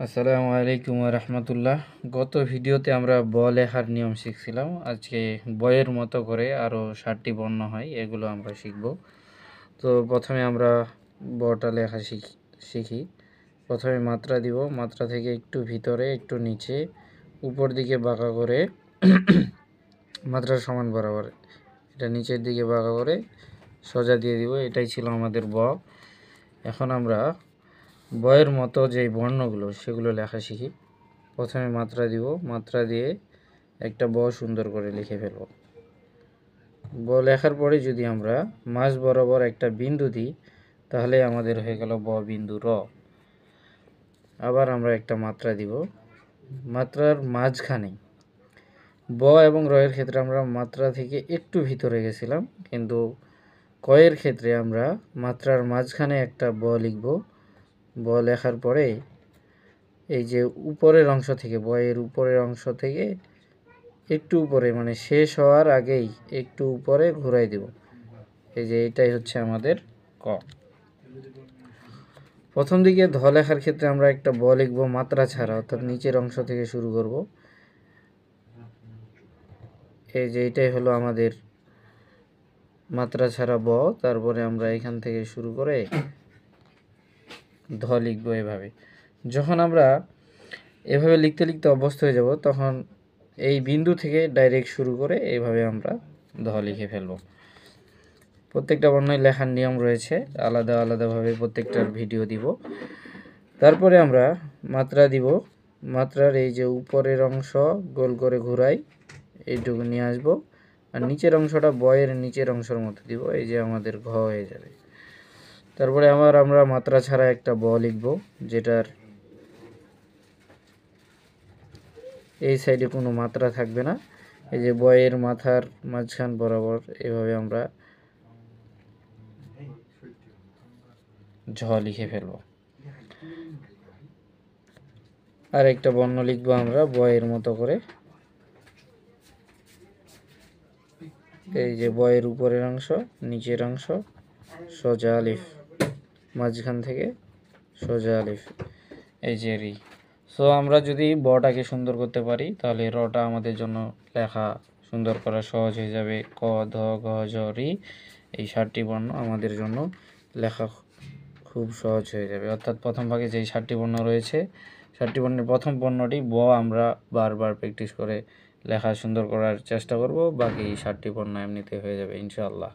আসসালামু আলাইকুম রহমতুল্লাহ। গত ভিডিওতে আমরা ব লেখার নিয়ম শিখছিলাম। আজকে বয়ের মতো করে আরও 7টি বর্ণ হয়, এগুলো আমরা শিখব। তো প্রথমে আমরা বটা লেখা শিখি। প্রথমে মাত্রা দিব, মাত্রা থেকে একটু ভিতরে একটু নিচে উপর দিকে বাঁকা করে মাত্রার সমান বরাবর এটা নিচের দিকে বাঁকা করে সোজা দিয়ে দিব। এটাই ছিল আমাদের ব। এখন আমরা বয়ের মতো যে বর্ণগুলো সেগুলো লেখা শিখি। প্রথমে মাত্রা দিব, মাত্রা দিয়ে একটা ব সুন্দর করে লিখে ফেলব। ব লেখার পরে যদি আমরা মাঝ বরাবর একটা বিন্দু দিই তাহলে আমাদের হয়ে গেল ব বিন্দু র। আবার আমরা একটা মাত্রা দিব, মাত্রার মাঝখানে ব এবং র এর ক্ষেত্রে আমরা মাত্রা থেকে একটু ভিতরে গেছিলাম, কিন্তু কয়ের ক্ষেত্রে আমরা মাত্রার মাঝখানে একটা ব লিখব। ব লেখার পরে এই যে উপরের অংশ থেকে বয়ের উপরের অংশ থেকে একটু উপরে, মানে শেষ হওয়ার আগেই একটু উপরে ঘুরাই দেব। এই যে এটাই হচ্ছে আমাদের ক। প্রথম দিকে ধ লেখার ক্ষেত্রে আমরা একটা ব লিখব মাত্রা ছাড়া, অর্থাৎ নিচের অংশ থেকে শুরু করব। এই যে এটাই হলো আমাদের মাত্রা ছাড়া ব। তারপরে আমরা এখান থেকে শুরু করে ধ লিখব এভাবে। যখন আমরা এভাবে লিখতে লিখতে অভ্যস্ত হয়ে যাব তখন এই বিন্দু থেকে ডাইরেক্ট শুরু করে এইভাবে আমরা ধ লিখে ফেলব। প্রত্যেকটা বর্ণই লেখার নিয়ম রয়েছে, আলাদা আলাদাভাবে প্রত্যেকটার ভিডিও দিব। তারপরে আমরা মাত্রা দিব, মাত্রার এই যে উপরের অংশ গোল করে ঘুরাই, এইটুকু নিয়ে আসবো, আর নিচের অংশটা বয়ের নিচের অংশের মতো দিব। এই যে আমাদের ঘ হয়ে যাবে। তারপরে আবার আমরা মাত্রা ছাড়া একটা ব লিখব, যেটার এই সাইডে কোনো মাত্রা থাকবে না। এই যে বয়ের মাথার মাঝখান বরাবর এভাবে আমরা ঝ লিখে ফেলব। আর একটা বর্ণ লিখব আমরা বয়ের মতো করে। এই যে বয়ের উপরের অংশ, নিচের অংশ, সোজা আলিফ, মাঝখান থেকে সোজা আলিফ, এই যে রি। সো আমরা যদি বটাকে সুন্দর করতে পারি তাহলে রটা আমাদের জন্য লেখা সুন্দর করা সহজ হয়ে যাবে। ক, ধ, গ, ঝ, রি, এই 7টি বর্ণ আমাদের জন্য লেখা খুব সহজ হয়ে যাবে। অর্থাৎ প্রথম ভাগে যেই 7টি বর্ণ রয়েছে, 7টি বর্ণের প্রথম বর্ণটি ব আমরা বারবার প্র্যাকটিস করে লেখা সুন্দর করার চেষ্টা করব। বাকি 7টি বর্ণ এমনিতে হয়ে যাবে ইনশাআল্লাহ।